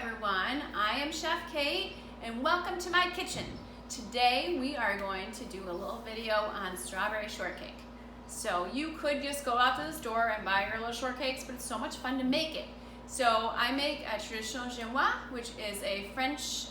everyone, I am Chef Kate and welcome to my kitchen. Today we are going to do a little video on strawberry shortcake. So you could just go out to the store and buy your little shortcakes, but it's so much fun to make it. So I make a traditional genoise, which is a French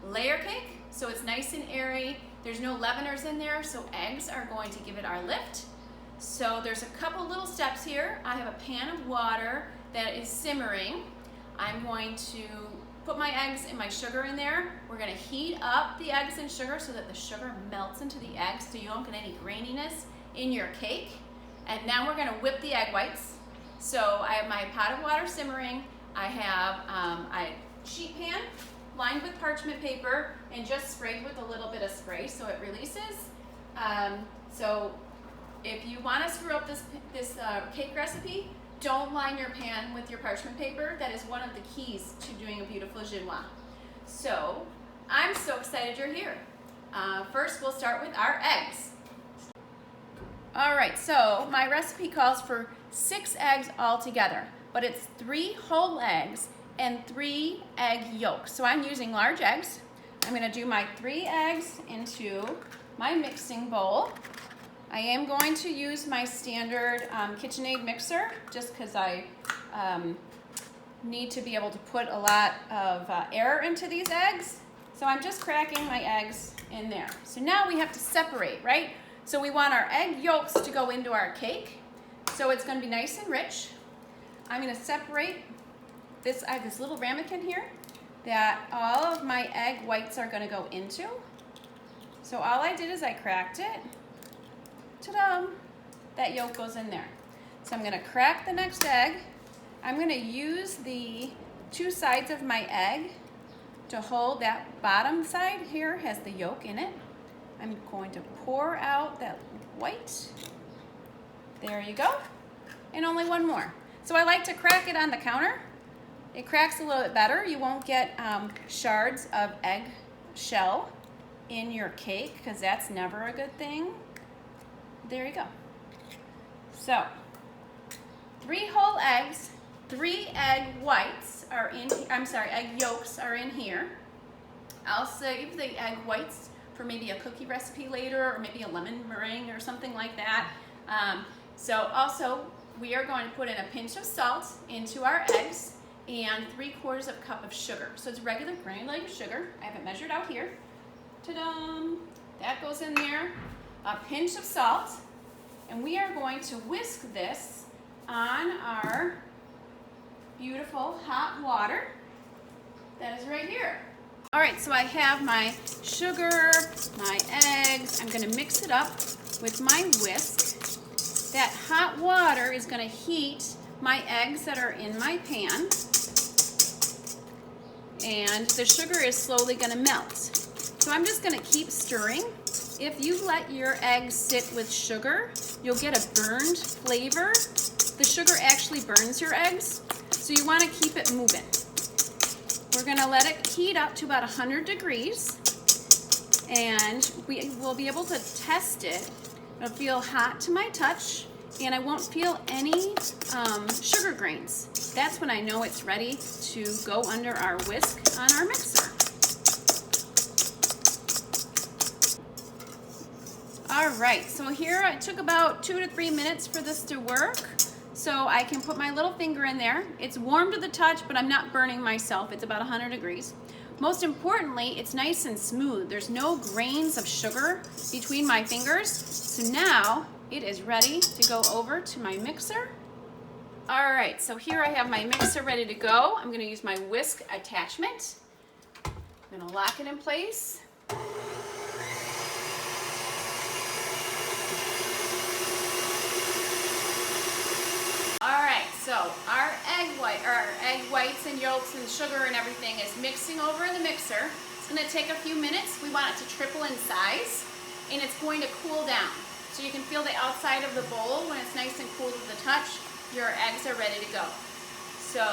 layer cake. So it's nice and airy. There's no leaveners in there, so eggs are going to give it our lift. So there's a couple little steps here. I have a pan of water that is simmering. I'm going to put my eggs and my sugar in there. We're going to heat up the eggs and sugar so that the sugar melts into the eggs so you don't get any graininess in your cake. And now we're going to whip the egg whites. So I have my pot of water simmering. I have a sheet pan lined with parchment paper and just sprayed with a little bit of spray so it releases. So if you want to screw up this cake recipe, don't line your pan with your parchment paper. That is one of the keys to doing a beautiful genoise. So I'm so excited you're here. First we'll start with our eggs. All right, so my recipe calls for 6 eggs altogether, but it's 3 whole eggs and 3 egg yolks. So I'm using large eggs. I'm gonna do my 3 eggs into my mixing bowl. I am going to use my standard KitchenAid mixer just because I need to be able to put a lot of air into these eggs. So I'm just cracking my eggs in there. So now we have to separate, right? So we want our egg yolks to go into our cake. So it's going to be nice and rich. I'm going to separate this. I have this little ramekin here that all of my egg whites are going to go into. So all I did is I cracked it. Ta-da! That yolk goes in there. So I'm going to crack the next egg. I'm going to use the 2 sides of my egg to hold that bottom side here has the yolk in it. I'm going to pour out that white. There you go. And only one more. So I like to crack it on the counter. It cracks a little bit better. You won't get shards of egg shell in your cake because that's never a good thing. There you go. So 3 whole eggs, 3 egg whites are in, egg yolks are in here. I'll save the egg whites for maybe a cookie recipe later or maybe a lemon meringue or something like that. So also we are going to put in a pinch of salt into our eggs and 3/4 cup of sugar. So it's regular granulated sugar. I have it measured out here. Ta-da! That goes in there. A pinch of salt, and we are going to whisk this on our beautiful hot water that is right here. All right, so I have my sugar, my eggs. I'm going to mix it up with my whisk. That hot water is going to heat my eggs that are in my pan, and the sugar is slowly going to melt. So I'm just going to keep stirring. If you let your eggs sit with sugar, you'll get a burned flavor. The sugar actually burns your eggs, so you want to keep it moving. We're going to let it heat up to about 100 degrees, and we will be able to test it. It'll feel hot to my touch, and I won't feel any sugar grains. That's when I know it's ready to go under our whisk on our mixer. All right, so here it took about 2 to 3 minutes for this to work. So I can put my little finger in there. It's warm to the touch, but I'm not burning myself. It's about 100 degrees. Most importantly, it's nice and smooth. There's no grains of sugar between my fingers. So now it is ready to go over to my mixer. All right, so here I have my mixer ready to go. I'm gonna use my whisk attachment. I'm gonna lock it in place. So our egg whites and yolks and sugar and everything is mixing over in the mixer. It's going to take a few minutes. We want it to triple in size, and it's going to cool down. So you can feel the outside of the bowl when it's nice and cool to the touch. Your eggs are ready to go. So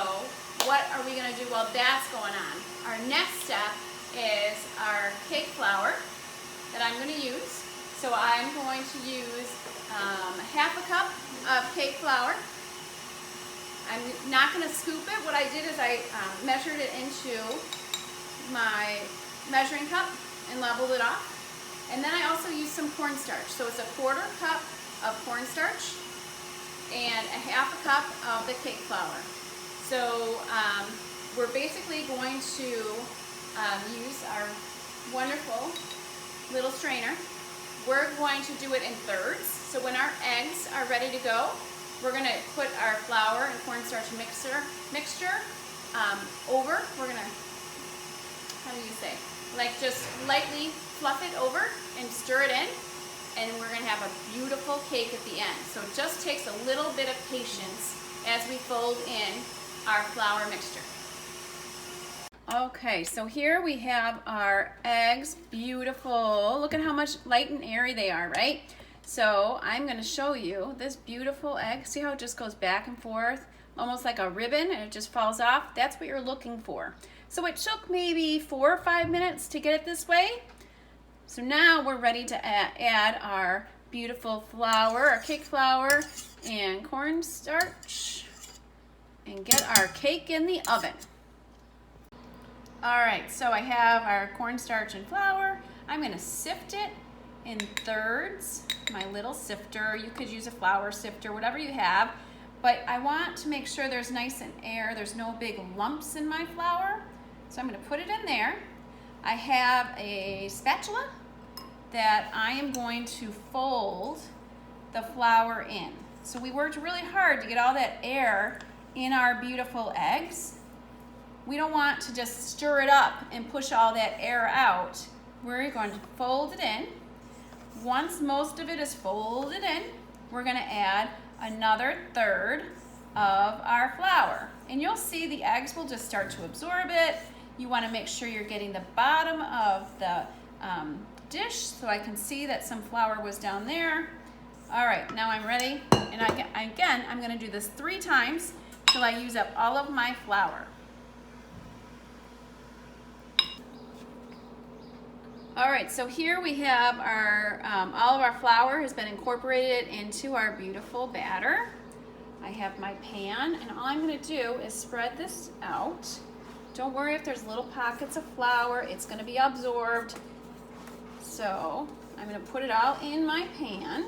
what are we going to do while that's going on? Our next step is our cake flour that I'm going to use. So I'm going to use 1/2 cup of cake flour. I'm not going to scoop it. What I did is I measured it into my measuring cup and leveled it off. And then I also used some cornstarch. So it's a 1/4 cup of cornstarch and a 1/2 cup of the cake flour. So we're basically going to use our wonderful little strainer. We're going to do it in thirds. So when our eggs are ready to go, we're going to put our flour and cornstarch mixture over. We're going to, how do you say, like just lightly fluff it over and stir it in, and we're going to have a beautiful cake at the end. So it just takes a little bit of patience as we fold in our flour mixture. Okay, so here we have our eggs. Beautiful. Look at how much light and airy they are, right? So I'm going to show you this beautiful egg. See how it just goes back and forth, almost like a ribbon, and it just falls off? That's what you're looking for. So it took maybe 4 or 5 minutes to get it this way. So now we're ready to add our beautiful flour, our cake flour and cornstarch, and get our cake in the oven. All right, so I have our cornstarch and flour. I'm going to sift it in thirds, my little sifter. You could use a flour sifter, whatever you have, but I want to make sure there's nice and air. There's no big lumps in my flour. So I'm going to put it in there. I have a spatula that I am going to fold the flour in. So we worked really hard to get all that air in our beautiful eggs. We don't want to just stir it up and push all that air out. We're going to fold it in. Once most of it is folded in, we're going to add another third of our flour. And you'll see the eggs will just start to absorb it. You want to make sure you're getting the bottom of the dish, so I can see that some flour was down there. All right, now I'm ready. And again, I'm going to do this 3 times till I use up all of my flour. All right, so here we have our, all of our flour has been incorporated into our beautiful batter. I have my pan, and all I'm going to do is spread this out. Don't worry if there's little pockets of flour, it's going to be absorbed. So I'm going to put it all in my pan,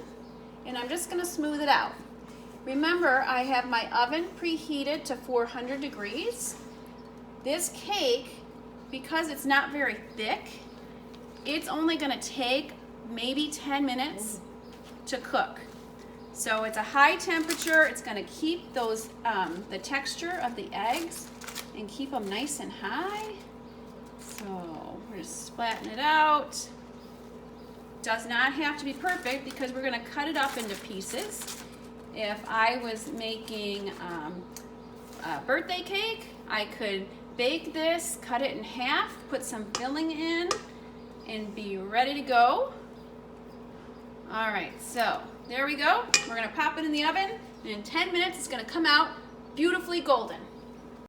and I'm just going to smooth it out. Remember, I have my oven preheated to 400 degrees. This cake, because it's not very thick, it's only going to take maybe 10 minutes to cook. So it's a high temperature. It's going to keep those the texture of the eggs and keep them nice and high. So we're just splatting it out. Does not have to be perfect because we're going to cut it up into pieces. If I was making a birthday cake, I could bake this, cut it in half, put some filling in, and be ready to go. All right, so there we go. We're gonna pop it in the oven, and in 10 minutes it's gonna come out beautifully golden.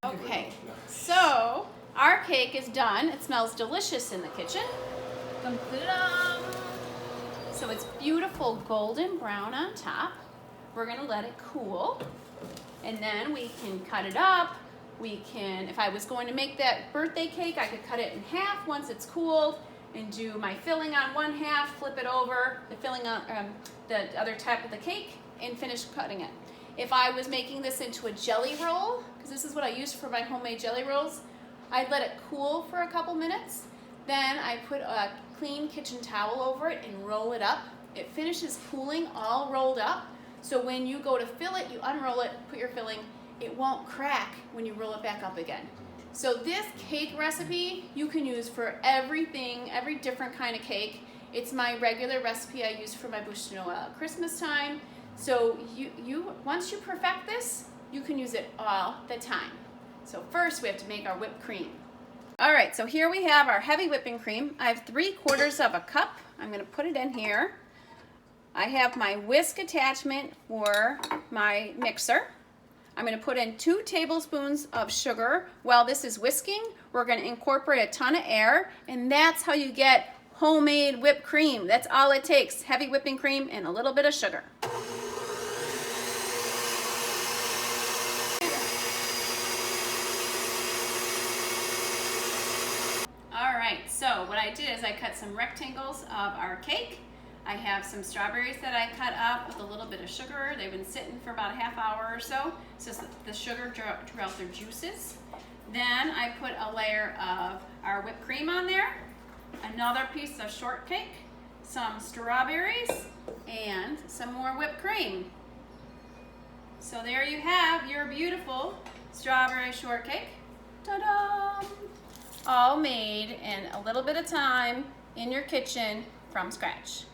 Okay, so our cake is done. It smells delicious in the kitchen. So it's beautiful golden brown on top. We're gonna let it cool, and then we can cut it up. We can, if I was going to make that birthday cake, I could cut it in half once it's cooled, and do my filling on one half, flip it over, the filling on the other type of the cake, and finish cutting it. If I was making this into a jelly roll, because this is what I use for my homemade jelly rolls, I'd let it cool for a couple minutes. Then I put a clean kitchen towel over it and roll it up. It finishes cooling all rolled up. So when you go to fill it, you unroll it, put your filling, it won't crack when you roll it back up again. So this cake recipe you can use for everything, every different kind of cake. It's my regular recipe I use for my bûche de Noël at Christmas time. So once you perfect this, you can use it all the time. So first we have to make our whipped cream. All right, so here we have our heavy whipping cream. I have 3/4 of a cup. I'm gonna put it in here. I have my whisk attachment for my mixer. I'm going to put in 2 tablespoons of sugar. While this is whisking, we're going to incorporate a ton of air, and that's how you get homemade whipped cream. That's all it takes, heavy whipping cream and a little bit of sugar. so what I did is I cut some rectangles of our cake. I have some strawberries that I cut up with a little bit of sugar. They've been sitting for about a half hour or so the sugar drew out their juices. Then I put a layer of our whipped cream on there, another piece of shortcake, some strawberries, and some more whipped cream. So there you have your beautiful strawberry shortcake. Ta-da! All made in a little bit of time in your kitchen from scratch.